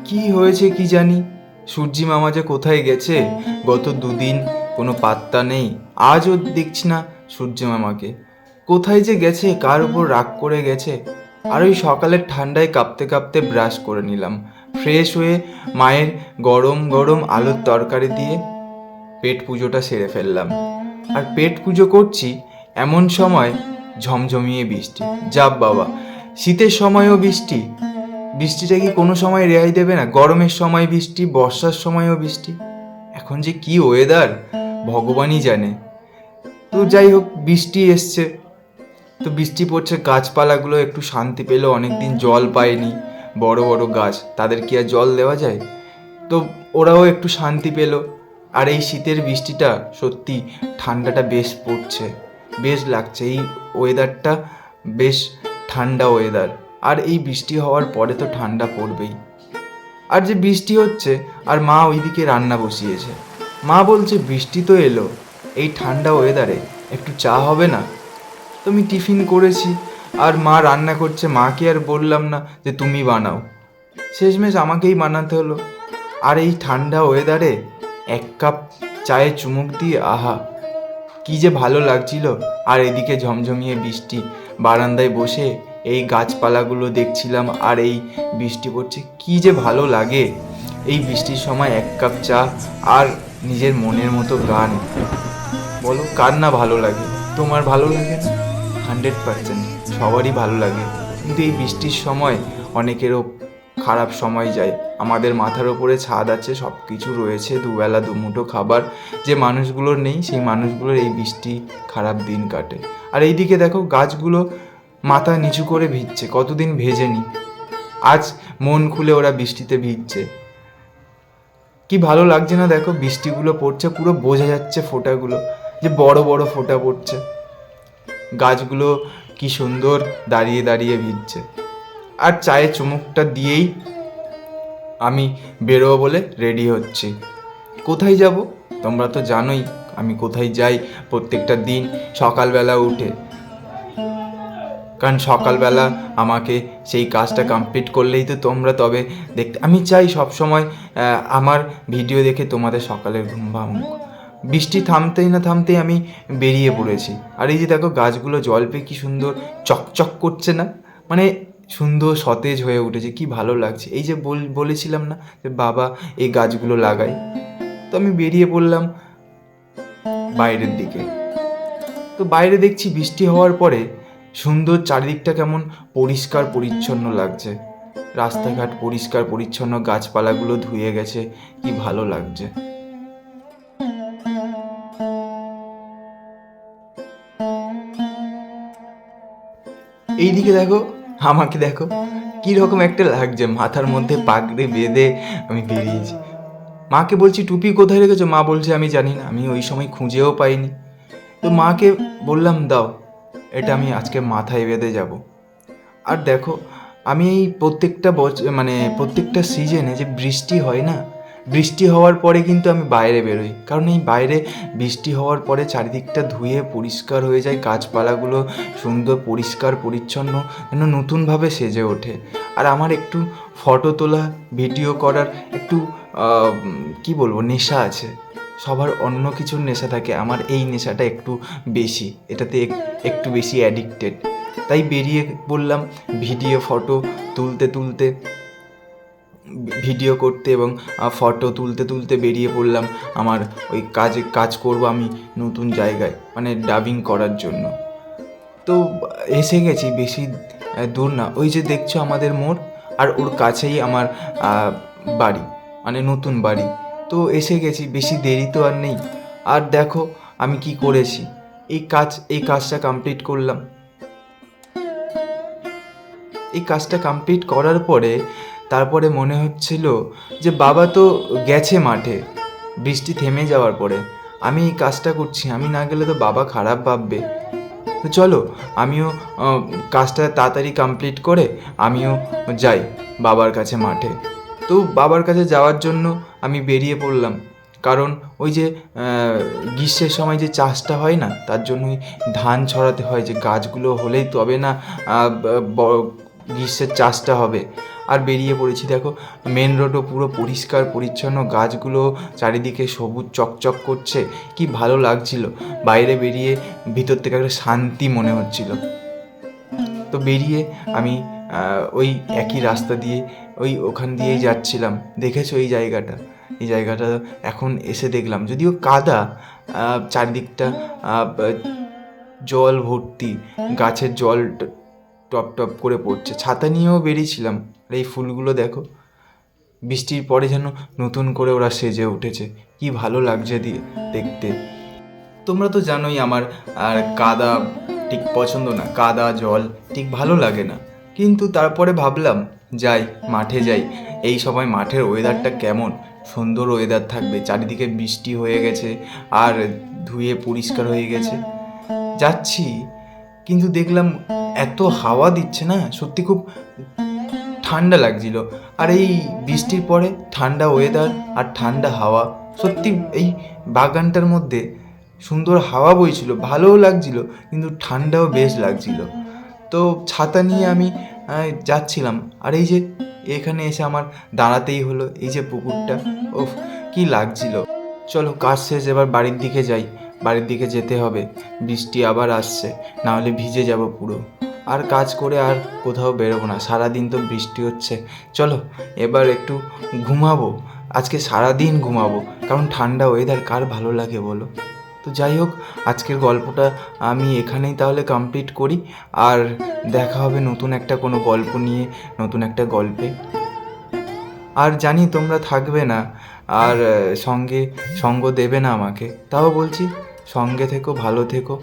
কি হয়েছে কি জানি, সূর্যি মামা যে কোথায় গেছে, গত দুদিন কোনো পাত্তা নেই। আজও দেখছি না সূর্যি মামাকে। কোথায় যে গেছে, কার উপর রাগ করে গেছে। আর ওই সকালের ঠান্ডায় কাঁপতে কাঁপতে ব্রাশ করে নিলাম, ফ্রেশ হয়ে মায়ের গরম গরম আলুর তরকারি দিয়ে পেট পুজোটা সেরে ফেললাম। আর পেট পুজো করছি এমন সময় ঝমঝমিয়ে বৃষ্টি। যা বাবা, শীতের সময়ও বৃষ্টি! বৃষ্টিটা কি কোনো সময় রেহাই দেবে না? গরমের সময় বৃষ্টি, বর্ষার সময়ও বৃষ্টি। এখন যে কি ওয়েদার ভগবানই জানে। তো যাই হোক, বৃষ্টি এসছে, তো বৃষ্টি পড়ছে, গাছপালাগুলো একটু শান্তি পেল। অনেকদিন জল পায়নি বড় বড় গাছ, তাদের কি আর জল দেওয়া যায়? তো ওরাও একটু শান্তি পেল। আর এই শীতের বৃষ্টিটা সত্যি, ঠান্ডাটা বেশ পড়ছে, বেশ লাগছে। এই ওয়েদারটা বেশ ঠান্ডা ওয়েদার। আর এই বৃষ্টি হওয়ার পরে তো ঠান্ডা পড়বেই। আর যে বৃষ্টি হচ্ছে, আর মা ওইদিকে রান্না বসিয়েছে। মা বলছে বৃষ্টি তো এলো, এই ঠান্ডা ওয়েদারে একটু চা হবে না? তো আমি টিফিন করেছি, আর মা রান্না করছে। মাকে আর বললাম না যে তুমি বানাও, শেষমেশ আমাকেই বানাতে হলো। আর এই ঠান্ডা ওয়েদারে এক কাপ চায়ে চুমুক দিয়ে আহা, কি যে ভালো লাগছিল। আর এদিকে ঝমঝমিয়ে বৃষ্টি, বারান্দায় বসে এই গাছপালাগুলো দেখছিলাম, আর এই বৃষ্টি পড়ছে, কি যে ভালো লাগে। এই বৃষ্টির সময় এক কাপ চা আর নিজের মনের মতো গান, বলো কার না ভালো লাগে? তোমার ভালো লাগে না? 100% সবারই ভালো লাগে। কিন্তু এই বৃষ্টির সময় অনেকেরও খারাপ সময় যায়। আমাদের মাথার ওপরে ছাদ আছে, সব কিছু রয়েছে, দুবেলা দুমুঠো খাবার, যে মানুষগুলোর নেই, সেই মানুষগুলোর এই বৃষ্টি খারাপ দিন কাটে। আর এইদিকে দেখো, গাছগুলো মাথা নিচু করে ভিজছে, কতদিন ভেজেনি, আজ মন খুলে ওরা বৃষ্টিতে ভিজছে। কি ভালো লাগছে না? দেখো বৃষ্টিগুলো পড়ছে, পুরো বোঝা যাচ্ছে ফোঁটাগুলো, যে বড় বড় ফোঁটা পড়ছে। গাছগুলো কি সুন্দর দাঁড়িয়ে দাঁড়িয়ে ভিজছে। আর চায়ে চুমুকটা দিয়েই আমি বেরোবো বলে রেডি হচ্ছি। কোথায় যাব তোমরা তো জানোই আমি কোথায় যাই প্রত্যেকটা দিন সকালবেলা উঠে। কারণ সকালবেলা আমাকে সেই কাজটা কমপ্লিট করলেই তো তোমরা তবে দেখতে, আমি চাই সবসময় আমার ভিডিও দেখে তোমাদের সকালের ঘুম ভাঙুক। বৃষ্টি থামতেই না থামতেই আমি বেরিয়ে পড়েছি। আর এই যে দেখো, গাছগুলো জল পেয়ে কি সুন্দর চকচক করছে না? মানে সুন্দর সতেজ হয়ে উঠেছে, কি ভালো লাগছে। এই যে বলেছিলাম না যে বাবা এই গাছগুলো লাগাই, তো আমি বেরিয়ে পড়লাম বাইরের দিকে। তো বাইরে দেখছি বৃষ্টি হওয়ার পরে সুন্দর, চারিদিকটা কেমন পরিষ্কার পরিচ্ছন্ন লাগছে। রাস্তাঘাট পরিষ্কার পরিচ্ছন্ন, গাছপালাগুলো ধুয়ে গেছে, কি ভালো লাগছে। এইদিকে দেখো, আমাকে দেখো কীরকম একটা লাগছে, মাথার মধ্যে পাগড়ি বেঁধে আমি বেরিয়েছি। মাকে বলছি টুপি কোথায় রেখেছো? মা বলছে আমি জানি না, আমি ওই সময় খুঁজেও পাইনি। তো মাকে বললাম দাও, এটা আমি আজকে মাথায় বেঁধে যাব। আর দেখো, আমি এই প্রত্যেকটা মানে প্রত্যেকটা সিজনে যে বৃষ্টি হয় না, বৃষ্টি হওয়ার পরে কিন্তু আমি বাইরে বেরোই। কারণ এই বাইরে বৃষ্টি হওয়ার পরে চারিদিকটা ধুয়ে পরিষ্কার হয়ে যায়, গাছপালাগুলো সুন্দর পরিষ্কার পরিচ্ছন্ন, যেন নতুনভাবে সেজে ওঠে। আর আমার একটু ফটো তোলা, ভিডিও করার একটু কি বলবো, নেশা আছে। সবার অন্য কিছুর নেশা থাকে, আমার এই নেশাটা একটু বেশি, এটাতে একটু বেশি অ্যাডিক্টেড। তাই বেরিয়ে বললাম ভিডিও ফটো তুলতে তুলতে, ভিডিও করতে এবং ফটো তুলতে তুলতে বেরিয়ে পড়লাম আমার ওই কাজ করব আমি নতুন জায়গায়, মানে ডাবিং করার জন্য। তো এসে গেছি, বেশি দূর না, ওই যে দেখছো আমাদের মোড়, আর ওর কাছেই আমার বাড়ি, মানে নতুন বাড়ি। তো এসে গেছি, বেশি দেরি তো আর নেই। আর দেখো আমি কি করেছি, এই কাজটা কমপ্লিট করলাম। এই কাজটা কমপ্লিট করার পরে তারপরে মনে হচ্ছিল যে বাবা তো গেছে মাঠে, বৃষ্টি থেমে যাওয়ার পরে আমি এই কাজটা করছি, আমি না গেলে তো বাবা খারাপ ভাববে। তো চলো আমিও কাজটা তাড়াতাড়ি কমপ্লিট করে আমিও যাই বাবার কাছে মাঠে। তো বাবার কাছে যাওয়ার জন্য আমি বেরিয়ে পড়লাম। কারণ ওই যে গ্রীষ্মের সময় যে চাষটা হয় না, তার জন্যই ধান ছড়াতে হয়, যে গাছগুলো হলেই তবে না গ্রীষ্মের চাষটা হবে। আর বেরিয়ে পড়েছি, দেখো মেন রোডও পুরো পরিষ্কার পরিচ্ছন্ন, গাছগুলো চারিদিকে সবুজ চকচক করছে, কি ভালো লাগছিল। বাইরে বেরিয়ে ভিতর থেকে একটা শান্তি মনে হচ্ছিল। তো বেরিয়ে আমি ওই একই রাস্তা দিয়ে ওখান দিয়েই যাচ্ছিলাম। দেখেছো এই জায়গাটা এখন এসে দেখলাম, যদিও কাদা, চারদিকটা জল ভর্তি, গাছের জল টপ টপ করে পড়ছে। ছাতা নিয়েও বেরিয়েছিলাম। আর এই ফুলগুলো দেখো, বৃষ্টির পরে যেন নতুন করে ওরা সেজে উঠেছে, কি ভালো লাগছে দেখতে। তোমরা তো জানোই আমার আর কাদা ঠিক পছন্দ না, কাদা জল ঠিক ভালো লাগে না। কিন্তু তারপরে ভাবলাম যাই, মাঠে যাই। এই সময় মাঠের ওয়েদারটা কেমন সুন্দর ওয়েদার থাকবে, চারিদিকে বৃষ্টি হয়ে গেছে আর ধুয়ে পরিষ্কার হয়ে গেছে। যাচ্ছি, কিন্তু দেখলাম এত হাওয়া দিচ্ছে না, সত্যি খুব ঠান্ডা লাগছিল। আর এই বৃষ্টির পরে ঠান্ডা ওয়েদার আর ঠান্ডা হাওয়া, সত্যি এই বাগানটার মধ্যে সুন্দর হাওয়া বইছিল, ভালোও লাগছিল, কিন্তু ঠান্ডাও বেশ লাগছিল। তো ছাতা নিয়ে আমি যাচ্ছিলাম। আর এই যে এখানে এসে আমার দাঁড়াতেই হলো, এই যে পুকুরটা, ওফ কি লাগছিল। চলো কাজ শেষ, এবার বাড়ির দিকে যাই। বাড়ির দিকে যেতে হবে, বৃষ্টি আবার আসছে, না হলে ভিজে যাব পুরো। আর কাজ করে আর কোথাও বেরোবো না, সারাদিন তো বৃষ্টি হচ্ছে। চলো এবার একটু ঘুমাবো, আজকে সারাদিন ঘুমাবো, কারণ ঠান্ডা ওয়েদার কার ভালো লাগে বলো। তো যাই হোক, আজকের গল্পটা আমি এখানেই তাহলে কমপ্লিট করি। আর দেখা হবে নতুন একটা কোনো গল্প নিয়ে, নতুন একটা গল্পে। আর জানি তোমরা থাকবে না, আর সঙ্গ দেবে না আমাকে, তাও বলছি সঙ্গে থেকো, ভালো থেকো।